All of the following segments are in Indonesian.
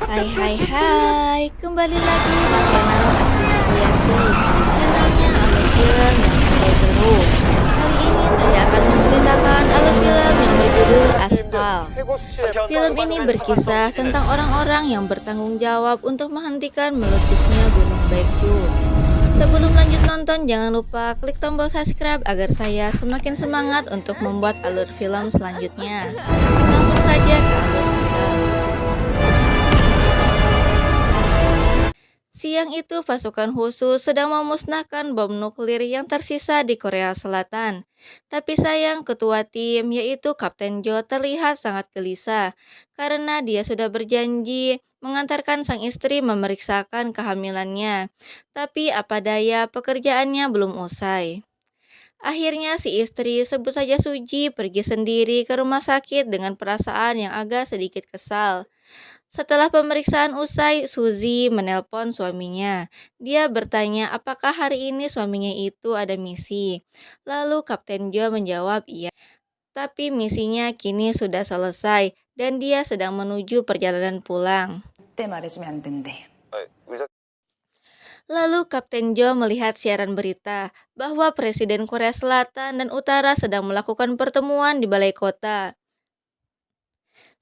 Hai hai hai, kembali lagi di channel Asri Supriyanti, channelnya alur film yang seru-seru. Kali ini saya akan menceritakan alur film yang berjudul Aspal. Film ini berkisah tentang orang-orang yang bertanggung jawab untuk menghentikan meletusnya Gunung Baekdu. Sebelum lanjut nonton, jangan lupa klik tombol subscribe agar saya semakin semangat untuk membuat alur film selanjutnya. Langsung saja ke alur film. Siang itu pasukan khusus sedang memusnahkan bom nuklir yang tersisa di Korea Selatan. Tapi sayang ketua tim yaitu Kapten Jo terlihat sangat gelisah karena dia sudah berjanji mengantarkan sang istri memeriksakan kehamilannya. Tapi apa daya pekerjaannya belum usai. Akhirnya si istri sebut saja Suji pergi sendiri ke rumah sakit dengan perasaan yang agak sedikit kesal. Setelah pemeriksaan usai, Suzy menelpon suaminya. Dia bertanya apakah hari ini suaminya itu ada misi. Lalu Kapten Jo menjawab iya, tapi misinya kini sudah selesai dan dia sedang menuju perjalanan pulang. 그때 말해주면 안 된대. Lalu Kapten Jo melihat siaran berita bahwa Presiden Korea Selatan dan Utara sedang melakukan pertemuan di balai kota.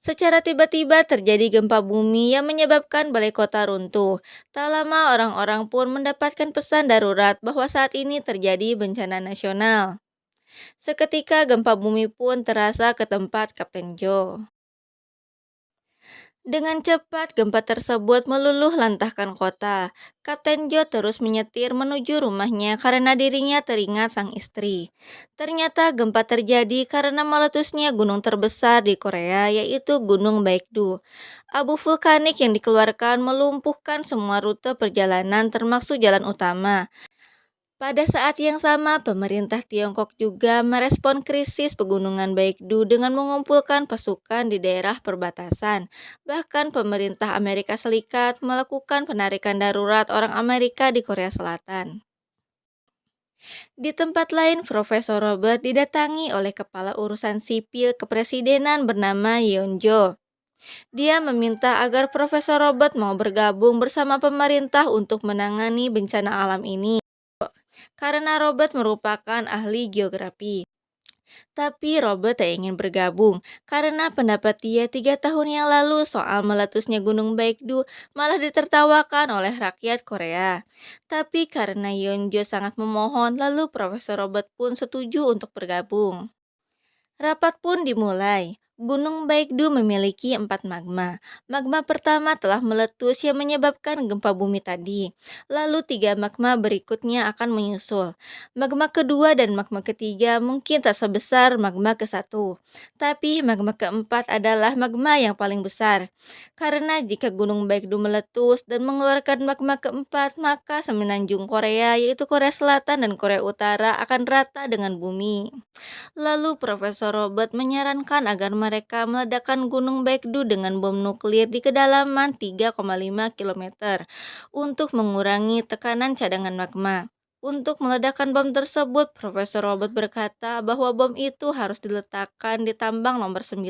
Secara tiba-tiba terjadi gempa bumi yang menyebabkan balai kota runtuh. Tak lama orang-orang pun mendapatkan pesan darurat bahwa saat ini terjadi bencana nasional. Seketika gempa bumi pun terasa ke tempat Kapten Jo. Dengan cepat gempa tersebut meluluh lantahkan kota. Kapten Jo terus menyetir menuju rumahnya karena dirinya teringat sang istri. Ternyata gempa terjadi karena meletusnya gunung terbesar di Korea yaitu Gunung Baekdu. Abu vulkanik yang dikeluarkan melumpuhkan semua rute perjalanan termasuk jalan utama. Pada saat yang sama, pemerintah Tiongkok juga merespon krisis pegunungan Baekdu dengan mengumpulkan pasukan di daerah perbatasan. Bahkan pemerintah Amerika Serikat melakukan penarikan darurat orang Amerika di Korea Selatan. Di tempat lain, Profesor Robert didatangi oleh kepala urusan sipil kepresidenan bernama Yeon Jo. Dia meminta agar Profesor Robert mau bergabung bersama pemerintah untuk menangani bencana alam ini karena Robert merupakan ahli geografi. Tapi Robert tak ingin bergabung karena pendapat dia 3 tahun yang lalu soal meletusnya Gunung Baekdu malah ditertawakan oleh rakyat Korea. Tapi karena Yeonjo sangat memohon, lalu Profesor Robert pun setuju untuk bergabung. Rapat pun dimulai. Gunung Baekdu memiliki 4 magma. Magma pertama telah meletus yang menyebabkan gempa bumi tadi. Lalu 3 magma berikutnya akan menyusul. Magma kedua dan magma ketiga mungkin tak sebesar magma ke-1. Tapi magma keempat adalah magma yang paling besar. Karena jika Gunung Baekdu meletus dan mengeluarkan magma keempat, maka semenanjung Korea yaitu Korea Selatan dan Korea Utara akan rata dengan bumi. Lalu Profesor Robert menyarankan agar mereka meledakkan Gunung Baekdu dengan bom nuklir di kedalaman 3,5 km untuk mengurangi tekanan cadangan magma. Untuk meledakkan bom tersebut, Profesor Robert berkata bahwa bom itu harus diletakkan di tambang nomor 9,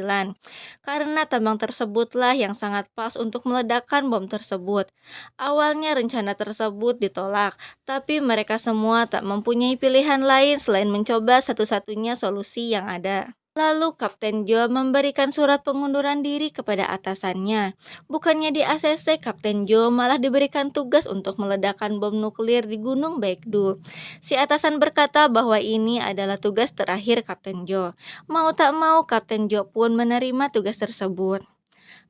karena tambang tersebutlah yang sangat pas untuk meledakkan bom tersebut. Awalnya rencana tersebut ditolak, tapi mereka semua tak mempunyai pilihan lain selain mencoba satu-satunya solusi yang ada. Lalu Kapten Jo memberikan surat pengunduran diri kepada atasannya. Bukannya di ACC, Kapten Jo malah diberikan tugas untuk meledakkan bom nuklir di Gunung Baekdu. Si atasan berkata bahwa ini adalah tugas terakhir Kapten Jo. Mau tak mau, Kapten Jo pun menerima tugas tersebut.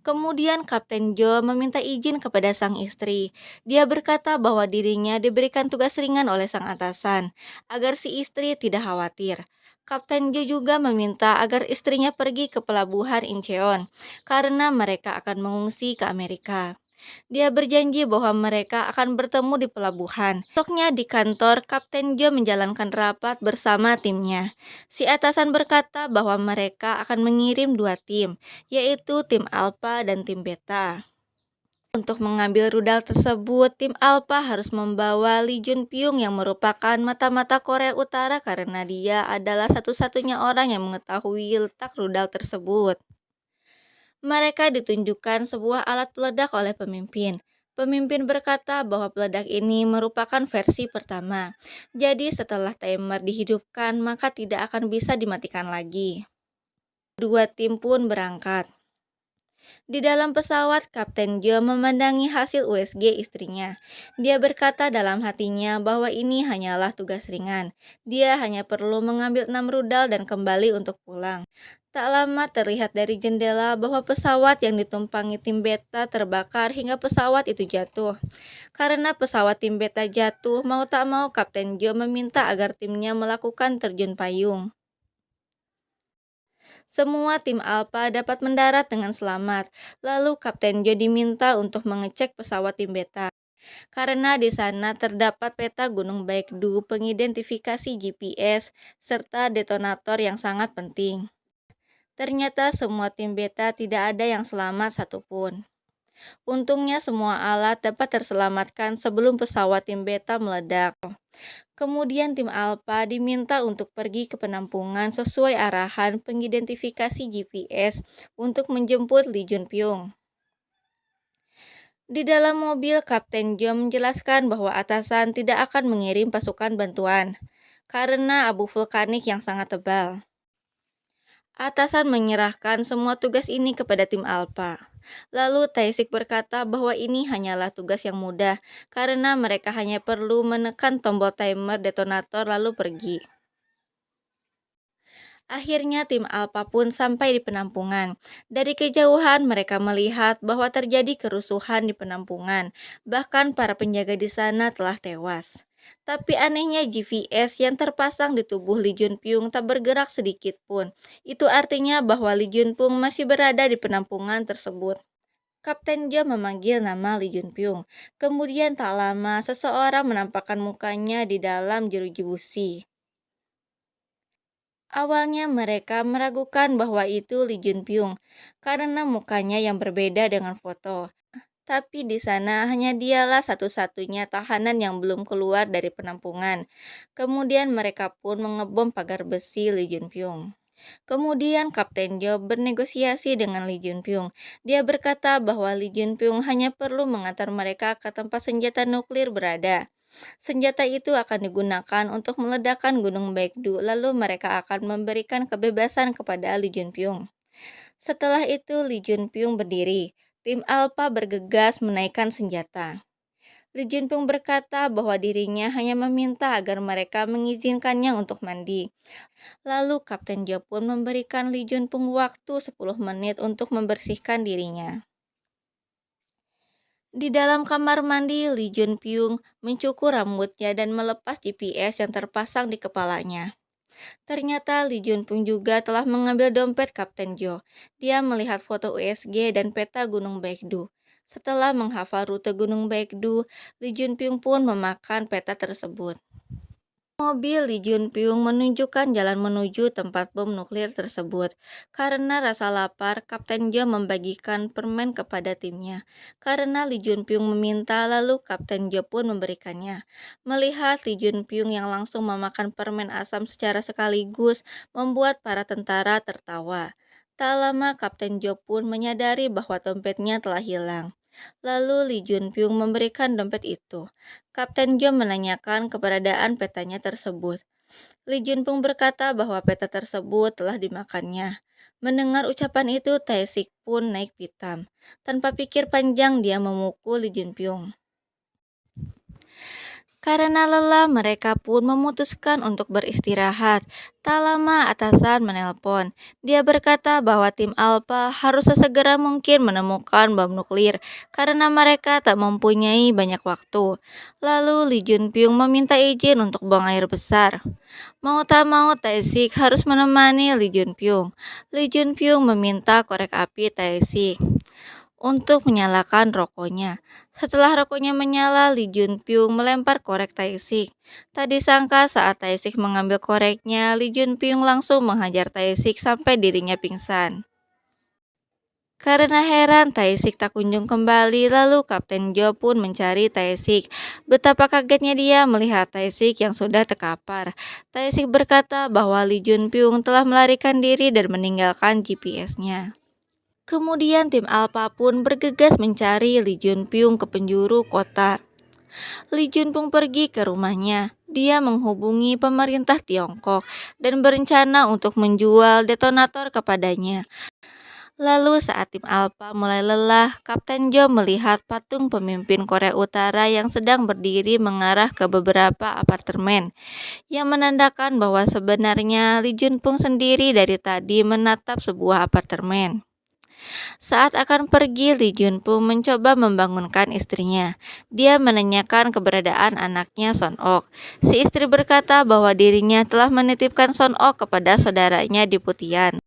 Kemudian Kapten Jo meminta izin kepada sang istri. Dia berkata bahwa dirinya diberikan tugas ringan oleh sang atasan, agar si istri tidak khawatir. Kapten Jo juga meminta agar istrinya pergi ke pelabuhan Incheon, karena mereka akan mengungsi ke Amerika. Dia berjanji bahwa mereka akan bertemu di pelabuhan. Besoknya di kantor, Kapten Jo menjalankan rapat bersama timnya. Si atasan berkata bahwa mereka akan mengirim 2 tim, yaitu tim Alpha dan tim Beta. Untuk mengambil rudal tersebut, tim Alpha harus membawa Lee Jun Pyong yang merupakan mata-mata Korea Utara karena dia adalah satu-satunya orang yang mengetahui letak rudal tersebut. Mereka ditunjukkan sebuah alat peledak oleh pemimpin. Pemimpin berkata bahwa peledak ini merupakan versi pertama. Jadi setelah timer dihidupkan, maka tidak akan bisa dimatikan lagi. Dua tim pun berangkat. Di dalam pesawat, Kapten Jo memandangi hasil USG istrinya. Dia berkata dalam hatinya bahwa ini hanyalah tugas ringan. Dia hanya perlu mengambil 6 rudal dan kembali untuk pulang. Tak lama terlihat dari jendela bahwa pesawat yang ditumpangi tim beta terbakar hingga pesawat itu jatuh. Karena pesawat tim beta jatuh, mau tak mau Kapten Jo meminta agar timnya melakukan terjun payung. Semua tim Alpha dapat mendarat dengan selamat. Lalu Kapten Jo diminta untuk mengecek pesawat tim Beta. Karena di sana terdapat peta Gunung Baekdu, pengidentifikasi GPS, serta detonator yang sangat penting. Ternyata semua tim Beta tidak ada yang selamat satupun. Untungnya semua alat dapat terselamatkan sebelum pesawat tim Beta meledak. Kemudian tim Alpha diminta untuk pergi ke penampungan sesuai arahan pengidentifikasi GPS untuk menjemput Lee Jun Pyong. Di dalam mobil, Kapten Jo menjelaskan bahwa atasan tidak akan mengirim pasukan bantuan karena abu vulkanik yang sangat tebal. Atasan menyerahkan semua tugas ini kepada tim Alpha. Lalu Taesik berkata bahwa ini hanyalah tugas yang mudah karena mereka hanya perlu menekan tombol timer detonator lalu pergi. Akhirnya tim Alpha pun sampai di penampungan. Dari kejauhan mereka melihat bahwa terjadi kerusuhan di penampungan. Bahkan para penjaga di sana telah tewas. Tapi anehnya GPS yang terpasang di tubuh Lee Jun Pyong tak bergerak sedikit pun. Itu artinya bahwa Lee Jun Pyong masih berada di penampungan tersebut. Kapten Jo memanggil nama Lee Jun Pyong. Kemudian tak lama seseorang menampakkan mukanya di dalam jeruji busi. Awalnya mereka meragukan bahwa itu Lee Jun Pyong karena mukanya yang berbeda dengan foto. Tapi di sana hanya dialah satu-satunya tahanan yang belum keluar dari penampungan. Kemudian mereka pun mengebom pagar besi Lee Jun Pyong. Kemudian Kapten Jo bernegosiasi dengan Lee Jun Pyong. Dia berkata bahwa Lee Jun Pyong hanya perlu mengantar mereka ke tempat senjata nuklir berada. Senjata itu akan digunakan untuk meledakkan Gunung Baekdu, lalu mereka akan memberikan kebebasan kepada Lee Jun Pyong. Setelah itu Lee Jun Pyong berdiri. Tim Alpha bergegas menaikkan senjata. Lee Jun Pyong berkata bahwa dirinya hanya meminta agar mereka mengizinkannya untuk mandi. Lalu Kapten Jo pun memberikan Lee Jun Pyong waktu 10 menit untuk membersihkan dirinya. Di dalam kamar mandi, Lee Jun Pyong mencukur rambutnya dan melepas GPS yang terpasang di kepalanya. Ternyata Lee Jun Pyong juga telah mengambil dompet Kapten Jo. Dia melihat foto USG dan peta Gunung Baekdu. Setelah menghafal rute Gunung Baekdu, Lee Jun Pyong pun memakan peta tersebut. Mobil Lee Jun Pyong menunjukkan jalan menuju tempat bom nuklir tersebut. Karena rasa lapar, Kapten Jo membagikan permen kepada timnya. Karena Lee Jun Pyong meminta, lalu Kapten Jo pun memberikannya. Melihat Lee Jun Pyong yang langsung memakan permen asam secara sekaligus, membuat para tentara tertawa. Tak lama Kapten Jo pun menyadari bahwa dompetnya telah hilang. Lalu Lee Jun Pyong memberikan dompet itu. Kapten Jo menanyakan keberadaan petanya tersebut. Lee Jun Pyong berkata bahwa peta tersebut telah dimakannya. Mendengar ucapan itu, Taesik pun naik pitam. Tanpa pikir panjang, dia memukul Lee Jun Pyong. Karena lelah, mereka pun memutuskan untuk beristirahat. Tak lama atasan menelpon. Dia berkata bahwa tim Alpha harus sesegera mungkin menemukan bom nuklir karena mereka tak mempunyai banyak waktu. Lalu Lee Jun Pyong meminta izin untuk buang air besar. Mau tak mau Taesik harus menemani Lee Jun Pyong. Lee Jun Pyong meminta korek api Taesik untuk menyalakan rokoknya. Setelah rokoknya menyala, Lee Jun Pyong melempar korek Taesik. Tak disangka saat Taesik mengambil koreknya, Lee Jun Pyong langsung menghajar Taesik sampai dirinya pingsan. Karena heran, Taesik tak kunjung kembali, lalu Kapten Jo pun mencari Taesik. Betapa kagetnya dia melihat Taesik yang sudah terkapar. Taesik berkata bahwa Lee Jun Pyong telah melarikan diri dan meninggalkan GPS-nya. Kemudian tim Alpha pun bergegas mencari Li Junpyung ke penjuru kota. Li Junpung pergi ke rumahnya. Dia menghubungi pemerintah Tiongkok dan berencana untuk menjual detonator kepadanya. Lalu saat tim Alpha mulai lelah, Kapten Jo melihat patung pemimpin Korea Utara yang sedang berdiri mengarah ke beberapa apartemen, yang menandakan bahwa sebenarnya Li Junpung sendiri dari tadi menatap sebuah apartemen. Saat akan pergi, Li Junpung mencoba membangunkan istrinya. Dia menanyakan keberadaan anaknya Son Ok. Si istri berkata bahwa dirinya telah menitipkan Son Ok kepada saudaranya di Putian.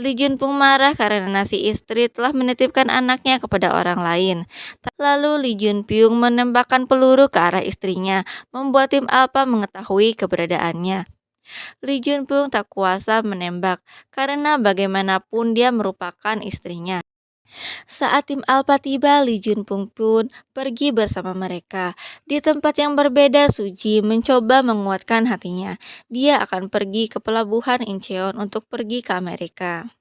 Li Junpung marah karena si istri telah menitipkan anaknya kepada orang lain. Lalu Li Junpung menembakkan peluru ke arah istrinya, membuat tim Alpha mengetahui keberadaannya. Li Junpung tak kuasa menembak karena bagaimanapun dia merupakan istrinya. Saat tim Alpha tiba, Li Junpung pun pergi bersama mereka. Di tempat yang berbeda, Suji mencoba menguatkan hatinya. Dia akan pergi ke pelabuhan Incheon untuk pergi ke Amerika.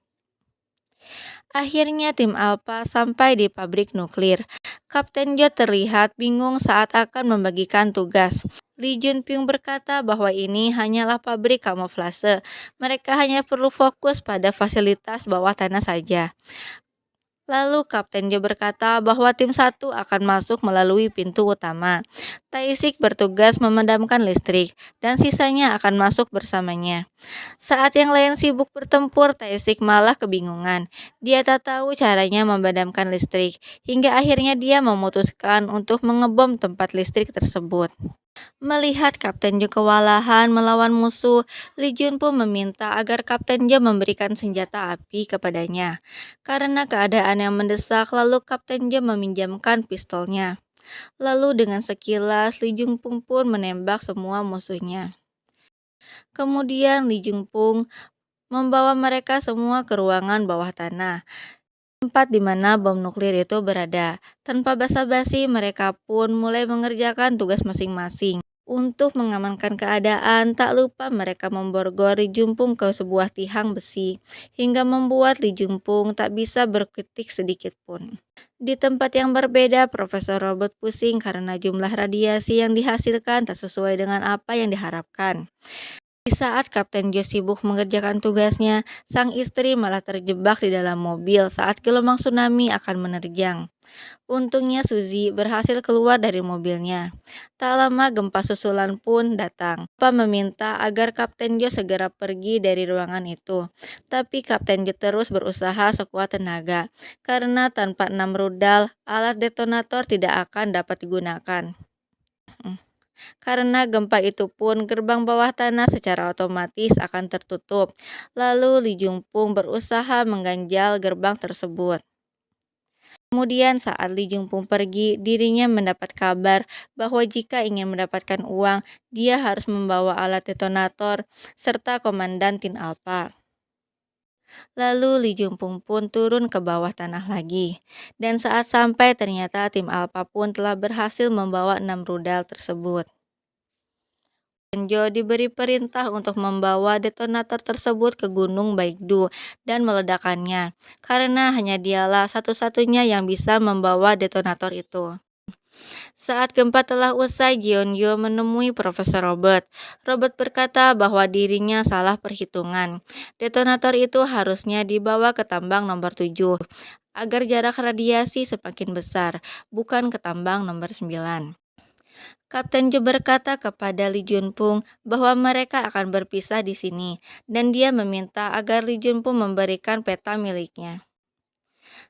Akhirnya tim Alpha sampai di pabrik nuklir. Kapten Jo terlihat bingung saat akan membagikan tugas. Li Junping berkata bahwa ini hanyalah pabrik kamuflase. Mereka hanya perlu fokus pada fasilitas bawah tanah saja. Lalu Kapten Jo berkata bahwa tim 1 akan masuk melalui pintu utama. Tae-sik bertugas memadamkan listrik dan sisanya akan masuk bersamanya. Saat yang lain sibuk bertempur, Tae-sik malah kebingungan. Dia tak tahu caranya memadamkan listrik, hingga akhirnya dia memutuskan untuk mengebom tempat listrik tersebut. Melihat Kapten Jo kewalahan melawan musuh, Li Junpung meminta agar Kapten Jo memberikan senjata api kepadanya. Karena keadaan yang mendesak, lalu Kapten Jo meminjamkan pistolnya. Lalu dengan sekilas, Li Junpung pun menembak semua musuhnya. Kemudian Li Junpung membawa mereka semua ke ruangan bawah tanah, tempat di mana bom nuklir itu berada. Tanpa basa-basi, mereka pun mulai mengerjakan tugas masing-masing. Untuk mengamankan keadaan, tak lupa mereka memborgol Li Junpung ke sebuah tiang besi, hingga membuat Li Junpung tak bisa berkutik sedikit pun. Di tempat yang berbeda, Profesor Robert pusing karena jumlah radiasi yang dihasilkan tak sesuai dengan apa yang diharapkan. Di saat Kapten Jo sibuk mengerjakan tugasnya, sang istri malah terjebak di dalam mobil saat gelombang tsunami akan menerjang. Untungnya Suzy berhasil keluar dari mobilnya. Tak lama gempa susulan pun datang. Papa meminta agar Kapten Jo segera pergi dari ruangan itu. Tapi Kapten Jo terus berusaha sekuat tenaga, karena tanpa 6 rudal, alat detonator tidak akan dapat digunakan. Karena gempa itu pun gerbang bawah tanah secara otomatis akan tertutup. Lalu Li Junpung berusaha mengganjal gerbang tersebut. Kemudian saat Li Junpung pergi, dirinya mendapat kabar bahwa jika ingin mendapatkan uang, dia harus membawa alat detonator serta komandan Tin Alpha. Lalu Li Junpung pun turun ke bawah tanah lagi. Dan saat sampai ternyata tim Alpha pun telah berhasil membawa 6 rudal tersebut. Jo diberi perintah untuk membawa detonator tersebut ke Gunung Baekdu dan meledakannya, karena hanya dialah satu-satunya yang bisa membawa detonator itu. Saat gempa telah usai, Jeonyo menemui Profesor Robert. Robert berkata bahwa dirinya salah perhitungan. Detonator itu harusnya dibawa ke tambang nomor 7, agar jarak radiasi semakin besar, bukan ke tambang nomor 9. Kapten Jo berkata kepada Li Junpung bahwa mereka akan berpisah di sini, dan dia meminta agar Li Junpung memberikan peta miliknya.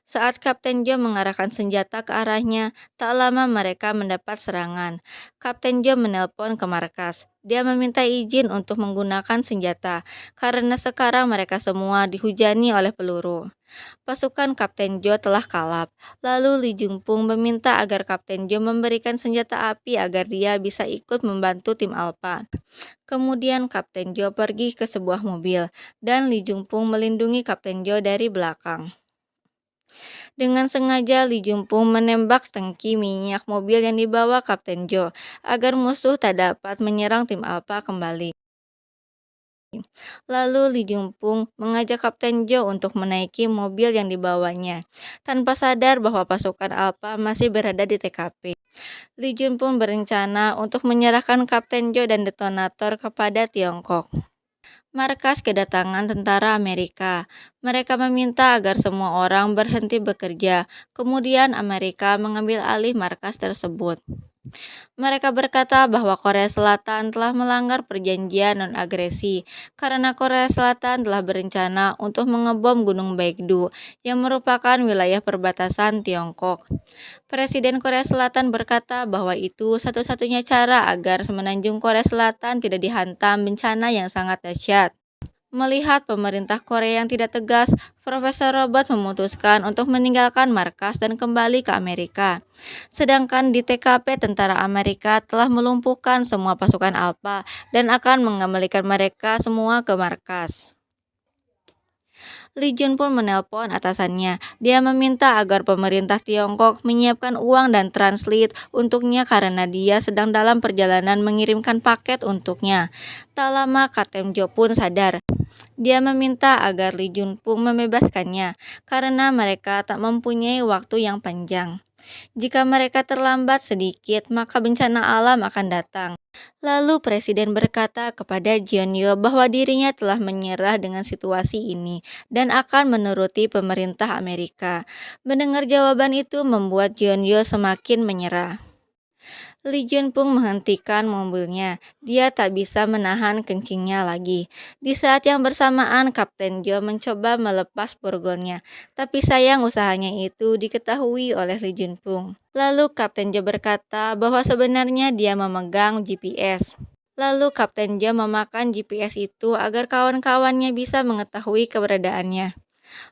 Saat Kapten Jo mengarahkan senjata ke arahnya, tak lama mereka mendapat serangan. Kapten Jo menelpon ke markas. Dia meminta izin untuk menggunakan senjata, karena sekarang mereka semua dihujani oleh peluru. Pasukan Kapten Jo telah kalap. Lalu Li Junpung meminta agar Kapten Jo memberikan senjata api agar dia bisa ikut membantu tim Alpha. Kemudian Kapten Jo pergi ke sebuah mobil, dan Li Junpung melindungi Kapten Jo dari belakang. Dengan sengaja Li Junpung menembak tangki minyak mobil yang dibawa Kapten Jo, agar musuh tak dapat menyerang tim Alpha kembali. Lalu Lee Jung Pung mengajak Kapten Jo untuk menaiki mobil yang dibawanya, tanpa sadar bahwa pasukan Alpha masih berada di TKP. Lee Jun Pung berencana untuk menyerahkan Kapten Jo dan detonator kepada Tiongkok. Markas kedatangan tentara Amerika. Mereka meminta agar semua orang berhenti bekerja. Kemudian Amerika mengambil alih markas tersebut. Mereka berkata bahwa Korea Selatan telah melanggar perjanjian non-agresi karena Korea Selatan telah berencana untuk mengebom Gunung Baekdu yang merupakan wilayah perbatasan Tiongkok. Presiden Korea Selatan berkata bahwa itu satu-satunya cara agar semenanjung Korea Selatan tidak dihantam bencana yang sangat dahsyat. Melihat pemerintah Korea yang tidak tegas, Profesor Robert memutuskan untuk meninggalkan markas dan kembali ke Amerika. Sedangkan di TKP tentara Amerika telah melumpuhkan semua pasukan Alpha dan akan mengembalikan mereka semua ke markas. Lee Jun pun menelpon atasannya. Dia meminta agar pemerintah Tiongkok menyiapkan uang dan translate untuknya karena dia sedang dalam perjalanan mengirimkan paket untuknya. Tak lama Kapten Jo pun sadar. Dia meminta agar Lee Jun Pung membebaskannya karena mereka tak mempunyai waktu yang panjang. Jika mereka terlambat sedikit, maka bencana alam akan datang. Lalu presiden berkata kepada Jeonyo bahwa dirinya telah menyerah dengan situasi ini dan akan menuruti pemerintah Amerika. Mendengar jawaban itu membuat Jeonyo semakin menyerah. Lee Jun Pung menghentikan mobilnya. Dia tak bisa menahan kencingnya lagi. Di saat yang bersamaan, Kapten Jo mencoba melepas borgolnya, tapi sayang usahanya itu diketahui oleh Lee Jun Pung. Lalu Kapten Jo berkata bahwa sebenarnya dia memegang GPS. Lalu Kapten Jo memakan GPS itu agar kawan-kawannya bisa mengetahui keberadaannya.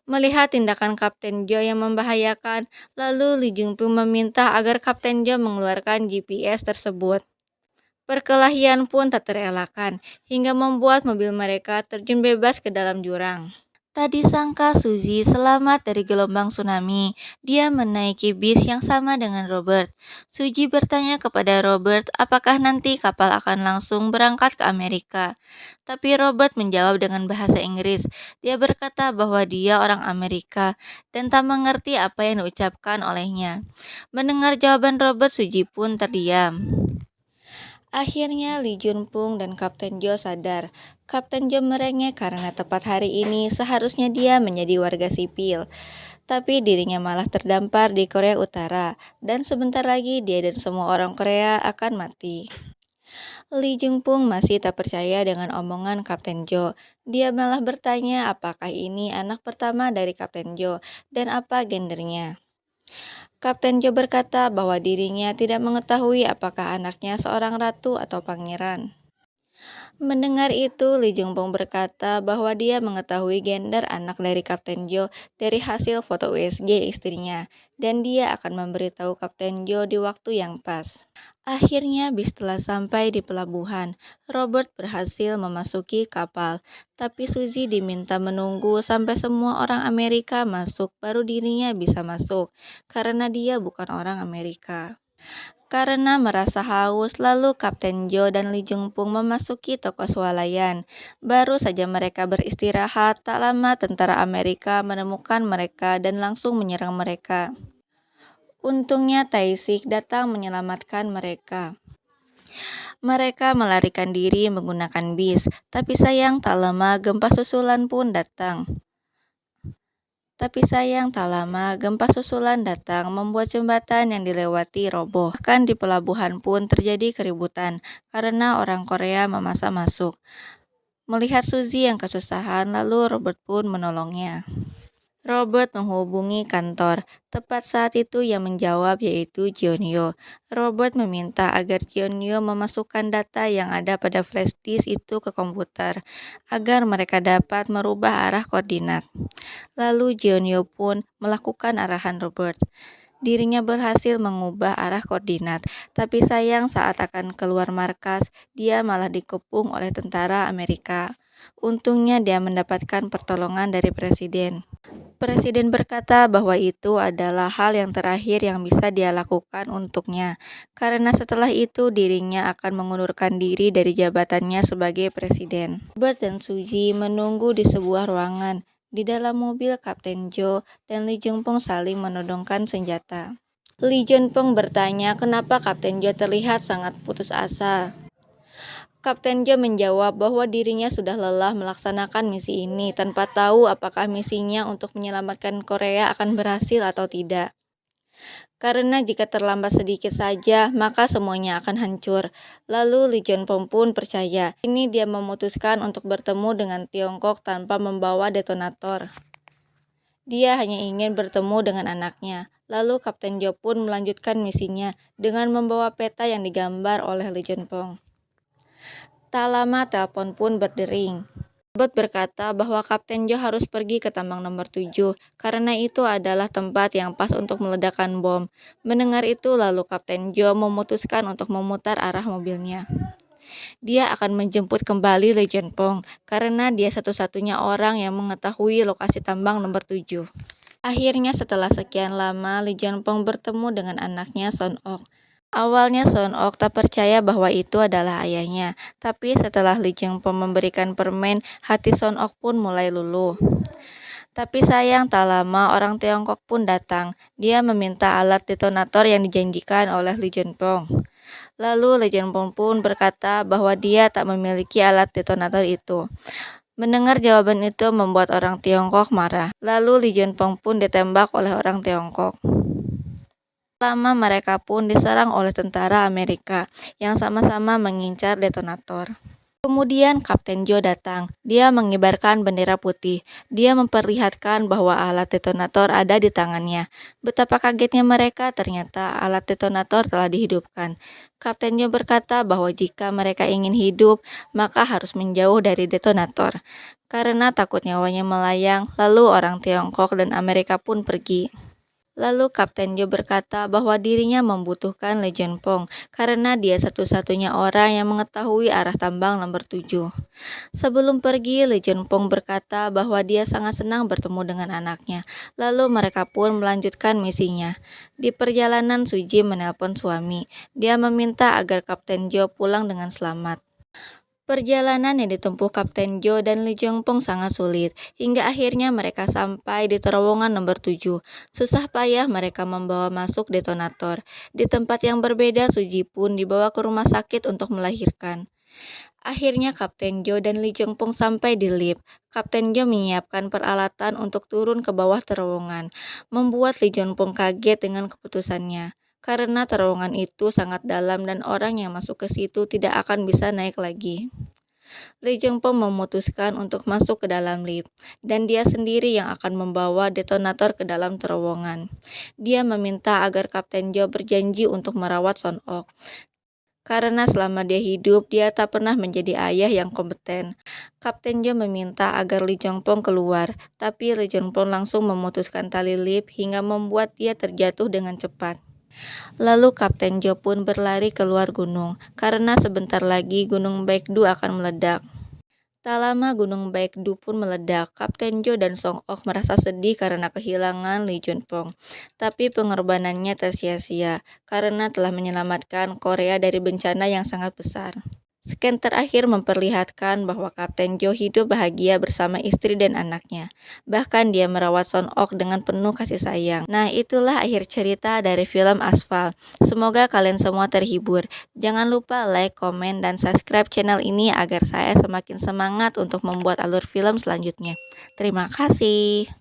Melihat tindakan Kapten Jo yang membahayakan, lalu Lee Jung Pung meminta agar Kapten Jo mengeluarkan GPS tersebut. Perkelahian pun tak terelakkan, hingga membuat mobil mereka terjun bebas ke dalam jurang. Tak disangka Suzy selamat dari gelombang tsunami. Dia menaiki bis yang sama dengan Robert. Suzy bertanya kepada Robert apakah nanti kapal akan langsung berangkat ke Amerika. Tapi Robert menjawab dengan bahasa Inggris. Dia berkata bahwa dia orang Amerika dan tak mengerti apa yang diucapkan olehnya. Mendengar jawaban Robert, Suzy pun terdiam. Akhirnya Lee Jun Pung dan Kapten Jo sadar. Kapten Jo merengek karena tepat hari ini seharusnya dia menjadi warga sipil. Tapi dirinya malah terdampar di Korea Utara. Dan sebentar lagi dia dan semua orang Korea akan mati. Lee Jung Pung masih tak percaya dengan omongan Kapten Jo. Dia malah bertanya apakah ini anak pertama dari Kapten Jo dan apa gendernya. Kapten Jo berkata bahwa dirinya tidak mengetahui apakah anaknya seorang ratu atau pangeran. Mendengar itu, Lee Jung Pung berkata bahwa dia mengetahui gender anak dari Kapten Jo dari hasil foto USG istrinya, dan dia akan memberitahu Kapten Jo di waktu yang pas. Akhirnya, bis telah sampai di pelabuhan. Robert berhasil memasuki kapal, tapi Suzy diminta menunggu sampai semua orang Amerika masuk baru dirinya bisa masuk, karena dia bukan orang Amerika. Karena merasa haus, lalu Kapten Jo dan Lee Jung Pung memasuki toko swalayan. Baru saja mereka beristirahat, tak lama tentara Amerika menemukan mereka dan langsung menyerang mereka. Untungnya Tae-sik datang menyelamatkan mereka. Mereka melarikan diri menggunakan bis, tapi sayang tak lama gempa susulan datang membuat jembatan yang dilewati roboh. Bahkan di pelabuhan pun terjadi keributan karena orang Korea memaksa masuk. Melihat Suzy yang kesusahan, lalu Robert pun menolongnya. Robert menghubungi kantor. Tepat saat itu yang menjawab yaitu Jeonyo. Robert meminta agar Jeonyo memasukkan data yang ada pada flash disk itu ke komputer, agar mereka dapat merubah arah koordinat. Lalu Jeonyo pun melakukan arahan Robert. Dirinya berhasil mengubah arah koordinat, tapi sayang saat akan keluar markas, dia malah dikepung oleh tentara Amerika. Untungnya dia mendapatkan pertolongan dari presiden. Presiden berkata bahwa itu adalah hal yang terakhir yang bisa dia lakukan untuknya, karena setelah itu dirinya akan mengundurkan diri dari jabatannya sebagai presiden. Robert dan Suji menunggu di sebuah ruangan. Di dalam mobil, Kapten Jo dan Lee Jung Pong saling menodongkan senjata. Lee Jung Pong bertanya kenapa Kapten Jo terlihat sangat putus asa. Kapten Jo menjawab bahwa dirinya sudah lelah melaksanakan misi ini tanpa tahu apakah misinya untuk menyelamatkan Korea akan berhasil atau tidak. Karena jika terlambat sedikit saja, maka semuanya akan hancur. Lalu Lee Jong Pong pun percaya. Ini dia memutuskan untuk bertemu dengan Tiongkok tanpa membawa detonator. Dia hanya ingin bertemu dengan anaknya. Lalu Kapten Jo pun melanjutkan misinya dengan membawa peta yang digambar oleh Lee Jong Pong. Tak lama telepon pun berdering. Robert berkata bahwa Kapten Jo harus pergi ke tambang nomor 7 karena itu adalah tempat yang pas untuk meledakkan bom. Mendengar itu lalu Kapten Jo memutuskan untuk memutar arah mobilnya. Dia akan menjemput kembali Lee Jong Pong karena dia satu-satunya orang yang mengetahui lokasi tambang nomor 7. Akhirnya setelah sekian lama Lee Jong Pong bertemu dengan anaknya Son Ok. Awalnya Son Ok tak percaya bahwa itu adalah ayahnya, tapi setelah Lee Jong Pong memberikan permen, hati Son Ok pun mulai luluh. Tapi sayang tak lama orang Tiongkok pun datang. Dia meminta alat detonator yang dijanjikan oleh Lee Jong Pong. Lalu Lee Jong Pong pun berkata bahwa dia tak memiliki alat detonator itu. Mendengar jawaban itu membuat orang Tiongkok marah. Lalu Lee Jong Pong pun ditembak oleh orang Tiongkok. Lama mereka pun diserang oleh tentara Amerika yang sama-sama mengincar detonator. Kemudian Kapten Jo datang. Dia mengibarkan bendera putih. Dia memperlihatkan bahwa alat detonator ada di tangannya. Betapa kagetnya mereka, ternyata alat detonator telah dihidupkan. Kapten Jo berkata bahwa jika mereka ingin hidup, maka harus menjauh dari detonator. Karena takut nyawanya melayang, lalu orang Tiongkok dan Amerika pun pergi. Lalu Kapten Jo berkata bahwa dirinya membutuhkan Lee Jong Pong karena dia satu-satunya orang yang mengetahui arah tambang nomor 7. Sebelum pergi, Lee Jong Pong berkata bahwa dia sangat senang bertemu dengan anaknya. Lalu mereka pun melanjutkan misinya. Di perjalanan Suji menelpon suami. Dia meminta agar Kapten Jo pulang dengan selamat. Perjalanan yang ditempuh Kapten Jo dan Lee Jong Pong sangat sulit, hingga akhirnya mereka sampai di terowongan nomor 7. Susah payah mereka membawa masuk detonator. Di tempat yang berbeda, Suji pun dibawa ke rumah sakit untuk melahirkan. Akhirnya Kapten Jo dan Lee Jong Pong sampai di lift. Kapten Jo menyiapkan peralatan untuk turun ke bawah terowongan, membuat Lee Jong Pong kaget dengan keputusannya. Karena terowongan itu sangat dalam dan orang yang masuk ke situ tidak akan bisa naik lagi. Lee Jong Pong memutuskan untuk masuk ke dalam lift, dan dia sendiri yang akan membawa detonator ke dalam terowongan. Dia meminta agar Kapten Jo berjanji untuk merawat Son Ok. Karena selama dia hidup, dia tak pernah menjadi ayah yang kompeten. Kapten Jo meminta agar Lee Jong Pong keluar, tapi Lee Jong Pong langsung memutuskan tali lift hingga membuat dia terjatuh dengan cepat. Lalu Kapten Jo pun berlari keluar gunung, karena sebentar lagi Gunung Baekdu akan meledak. Tak lama Gunung Baekdu pun meledak. Kapten Jo dan Song Ok merasa sedih karena kehilangan Lee Jong Pong. Tapi pengorbanannya tak sia-sia, karena telah menyelamatkan Korea dari bencana yang sangat besar. Scan terakhir memperlihatkan bahwa Kapten Jo hidup bahagia bersama istri dan anaknya. Bahkan dia merawat Son Ok dengan penuh kasih sayang. Nah, itulah akhir cerita dari film Aspal. Semoga kalian semua terhibur. Jangan lupa like, komen, dan subscribe channel ini agar saya semakin semangat untuk membuat alur film selanjutnya. Terima kasih.